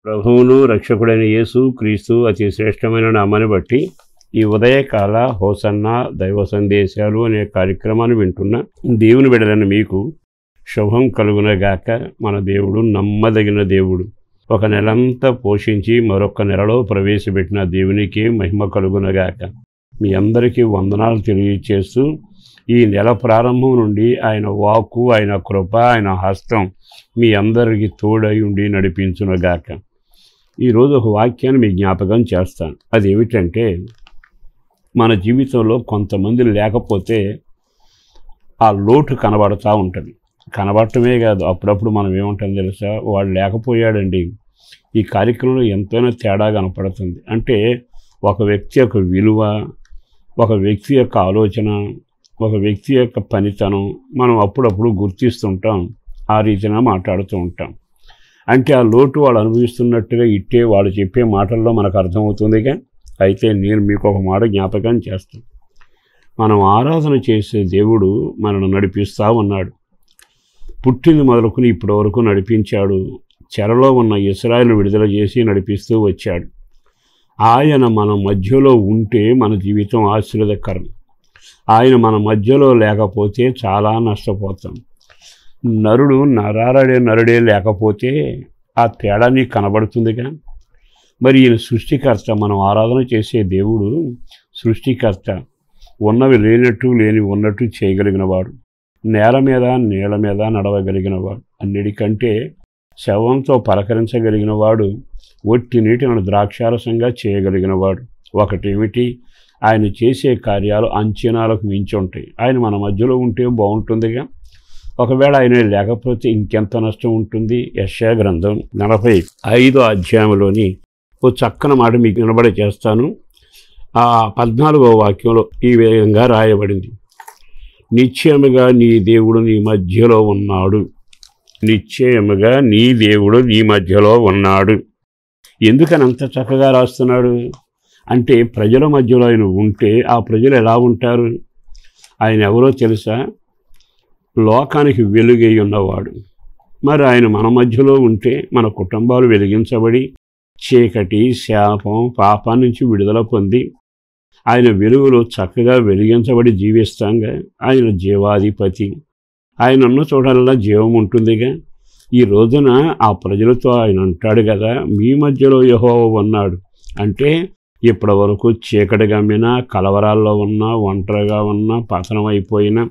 ప్రభువును రక్షకుడైన యేసు క్రీస్తు అతి శ్రేష్టమైన నామాన్ని బట్టి ఈ ఉదయకాల హోసన్న దైవ సందేశాలు అనే కార్యక్రమాన్ని వింటున్న దేవుని బిడ్డలైన మీకు శుభం కలుగునగాక. మన దేవుడు నమ్మదగిన దేవుడు. ఒక నెలంతా పోషించి మరొక నెలలో ప్రవేశపెట్టిన దేవునికి మహిమ కలుగునగాక. మీ అందరికీ వందనాలు తెలియచేస్తూ ఈ నెల ప్రారంభం నుండి ఆయన వాక్కు, ఆయన కృప, ఆయన హస్తం మీ అందరికీ తోడై ఉండి నడిపించునగాక. ఈరోజు ఒక వాక్యాన్ని మీ జ్ఞాపకం చేస్తాను. అదేమిటంటే, మన జీవితంలో కొంతమంది లేకపోతే ఆ లోటు కనబడుతూ ఉంటుంది. కనబడటమే కాదు, అప్పుడప్పుడు మనం ఏమంటాం తెలుసా, వాడు లేకపోయాడండి. ఈ కార్యక్రమంలో ఎంతైనా తేడా కనపడుతుంది. అంటే ఒక వ్యక్తి యొక్క విలువ, ఒక వ్యక్తి యొక్క ఆలోచన, ఒక వ్యక్తి యొక్క పనితనం మనం అప్పుడప్పుడు గుర్తిస్తుంటాం. ఆ రీతిన మాట్లాడుతూ ఉంటాం. అంటే ఆ లోటు వాళ్ళు అనుభవిస్తున్నట్టుగా ఇట్టే వాళ్ళు చెప్పే మాటల్లో మనకు అర్థమవుతుందిగా. అయితే నేను మీకు ఒక మాట జ్ఞాపకం చేస్తాను. మనం ఆరాధన చేసే దేవుడు మనల్ని నడిపిస్తూ ఉన్నాడు. పుట్టింది మొదలుకొని ఇప్పటి వరకు నడిపించాడు. చెరలో ఉన్న ఇశ్రాయేలును విడుదల చేసి నడిపిస్తూ వచ్చాడు. ఆయన మన మధ్యలో ఉంటే మన జీవితం ఆశీర్వాదకరం. ఆయన మన మధ్యలో లేకపోతే చాలా నష్టపోతాం. నరుడే లేకపోతే ఆ తేడా నీకు కనబడుతుందిగా. మరి ఈయన సృష్టికర్త, మనం ఆరాధన చేసే దేవుడు సృష్టికర్త. ఉన్నవి లేనట్టు, లేని ఉన్నట్టు చేయగలిగినవాడు. నేల మీద నీళ్ళ మీద నడవగలిగినవాడు. అన్నిటికంటే శవంతో పలకరించగలిగినవాడు. ఒట్టి నీటిని ద్రాక్షారసంగా చేయగలిగినవాడు. ఒకటేమిటి, ఆయన చేసే కార్యాలు అంచనాలకు మించి ఉంటాయి. ఆయన మన మధ్యలో ఉంటే బాగుంటుందిగా. ఒకవేళ ఆయన లేకపోతే ఇంకెంత నష్టం ఉంటుంది. యెషయా గ్రంథం 45వ అధ్యాయంలోని ఓ చక్కని మాట మీకు వినబడి చేస్తాను. ఆ 14వ వాక్యంలో ఈ విధంగా రాయబడింది: నిశ్చయముగా నీ దేవుడు నీ మధ్యలో ఉన్నాడు. నిశ్చయముగా నీ దేవుడు నీ మధ్యలో ఉన్నాడు. ఎందుకని అంత చక్కగా రాస్తున్నాడు అంటే, ప్రజల మధ్యలో ఆయన ఉంటే ఆ ప్రజలు ఎలా ఉంటారు? ఆయన ఎవరో తెలుసా? లోకానికి వెలుగై ఉన్నవాడు. మరి ఆయన మన మధ్యలో ఉంటే మన కుటుంబాలు వెలిగించబడి చీకటి, శాపం, పాపం నుంచి విడుదల పొంది ఆయన వెలుగులో చక్కగా వెలిగించబడి జీవిస్తాంగా. ఆయన జీవాధిపతి. ఆయన ఉన్న చోటల్లా జీవం ఉంటుందిగా. ఈ రోజున ఆ ప్రజలతో ఆయన అంటాడు కదా, మీ మధ్యలో యెహోవా ఉన్నాడు. అంటే ఇప్పటి వరకు చీకటి గమ్మినా, కలవరాల్లో ఉన్నా, ఒంటరిగా ఉన్నా, పతనం అయిపోయినా,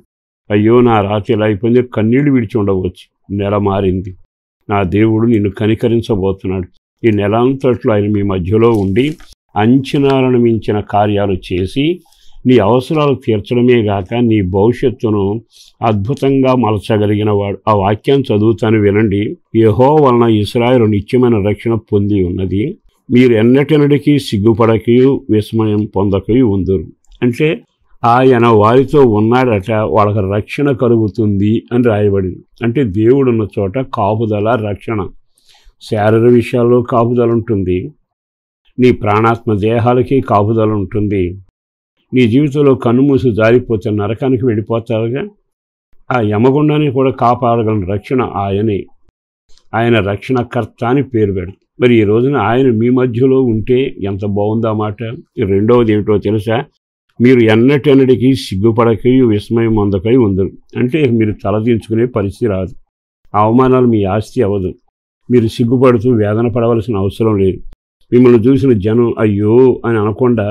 అయ్యో నా రాత్రి ఇలా అయిపోయింది, కన్నీళ్లు విడిచి ఉండవచ్చు. నెల మారింది, నా దేవుడు నిన్ను కనికరించబోతున్నాడు. ఈ నెల అంతట్లో ఆయన మీ మధ్యలో ఉండి అంచనాలను మించిన కార్యాలు చేసి నీ అవసరాలు తీర్చడమే గాక నీ భవిష్యత్తును అద్భుతంగా మలచగలిగిన వాడు. ఆ వాక్యం చదువుతాను వినండి. యెహోవా వలన ఇశ్రాయేలు నిత్యమైన రక్షణ పొంది ఉన్నది. మీరు ఎన్నటెన్నటికీ సిగ్గుపడకయు విస్మయం పొందకయు ఉందురు. అంటే ఆయన వారితో ఉన్నాడట, వాళ్ళకి రక్షణ కలుగుతుంది అని రాయబడింది. అంటే దేవుడున్న చోట కాపుదల, రక్షణ. శారీర విషయాల్లో కాపుదల ఉంటుంది. నీ ప్రాణాత్మ దేహాలకి కాపుదల ఉంటుంది. నీ జీవితంలో కన్నుమూసి జారిపోతే నరకానికి వెళ్ళిపోతారుగా. ఆ యమగుండాన్ని కూడా కాపాడగల రక్షణ ఆయనే. ఆయన రక్షణకర్త అని పేరు పెడతారు. మరి ఈ రోజున ఆయన మీ మధ్యలో ఉంటే ఎంత బాగుందా మాట. రెండవది ఏమిటో తెలుసా? మీరు ఎన్నటెన్నటికీ సిగ్గుపడకై విస్మయం పొందకై ఉందరు. అంటే మీరు తలదించుకునే పరిస్థితి రాదు. అవమానాలు మీ ఆస్తి అవ్వదు. మీరు సిగ్గుపడుతూ వేదన పడవలసిన అవసరం లేదు. మిమ్మల్ని చూసిన జనం అయ్యో అని అనకుండా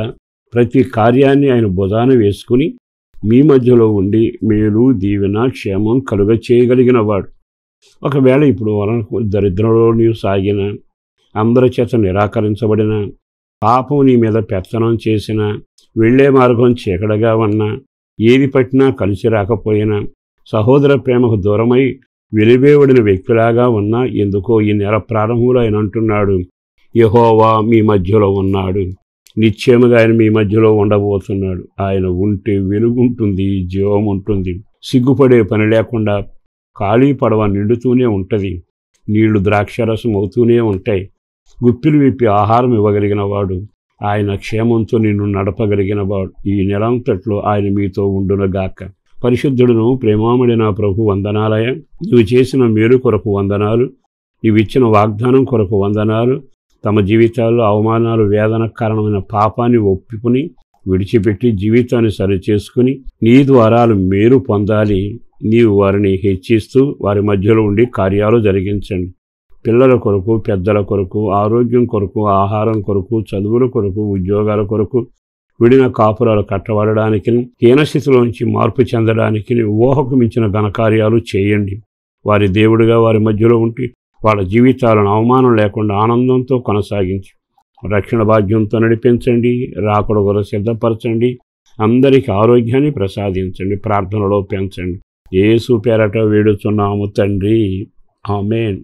ప్రతి కార్యాన్ని ఆయన భుజాన వేసుకుని మీ మధ్యలో ఉండి మేలు, దీవెన, క్షేమం కలుగ చేయగలిగిన వాడు. ఒకవేళ ఇప్పుడు దరిద్రంలో నీవు సాగిన, అందరి చేత నిరాకరించబడిన, పాపం నీ మీద పెత్తనం చేసిన, వెళ్లే మార్గం చీకటిగా ఉన్నా, ఏది పట్టినా కలిసి రాకపోయినా, సహోదర ప్రేమకు దూరమై వెలివేయబడిన వ్యక్తిలాగా ఉన్నా, ఎందుకో ఈ నెల ప్రారంభంలో ఆయన అంటున్నాడు, యెహోవా మీ మధ్యలో ఉన్నాడు. నిశ్చయముగా ఆయన మీ మధ్యలో ఉండబోతున్నాడు. ఆయన ఉంటే వెలుగుంటుంది, జీవం ఉంటుంది. సిగ్గుపడే పని లేకుండా ఖాళీ పడవ నిండుతూనే ఉంటుంది. నీళ్లు ద్రాక్షరసం అవుతూనే ఉంటాయి. గుప్పిలు విప్పి ఆహారం ఇవ్వగలిగిన వాడు. ఆయన క్షేమంతో నిన్ను నడపగలిగిన వాడు. ఈ నెలంతట్లో ఆయన మీతో ఉండునగాక. పరిశుద్ధుడును ప్రేమామడి నా ప్రభు వందనాలయ. నువ్వు చేసిన మేలు కొరకు వందనాలు. నీవిచ్చిన వాగ్దానం కొరకు వందనాలు. తమ జీవితాల్లో అవమానాలు, వేదనకు కారణమైన పాపాన్ని ఒప్పుకుని విడిచిపెట్టి జీవితాన్ని సరిచేసుకుని నీ ద్వారాలు మేలు పొందాలి. నీవు వారిని హెచ్చిస్తూ వారి మధ్యలో ఉండి కార్యాలు జరిగించండి. పిల్లల కొరకు, పెద్దల కొరకు, ఆరోగ్యం కొరకు, ఆహారం కొరకు, చదువుల కొరకు, ఉద్యోగాల కొరకు, విడిన కాపురాలు కట్టబడడానికి, హీనస్థితిలోంచి మార్పు చెందడానికి ఊహకు మించిన ఘనకార్యాలు చేయండి. వారి దేవుడిగా వారి మధ్యలో ఉండి వాళ్ళ జీవితాలను అవమానం లేకుండా ఆనందంతో కొనసాగించి రక్షణ భాగ్యంతో నడిపించండి. రాకడ కొరకు సిద్ధపరచండి. అందరికీ ఆరోగ్యాన్ని ప్రసాదించండి. ప్రార్థనలో పెంచండి. యేసు పేరట వేడుచున్నాము తండ్రి. ఆమేన్.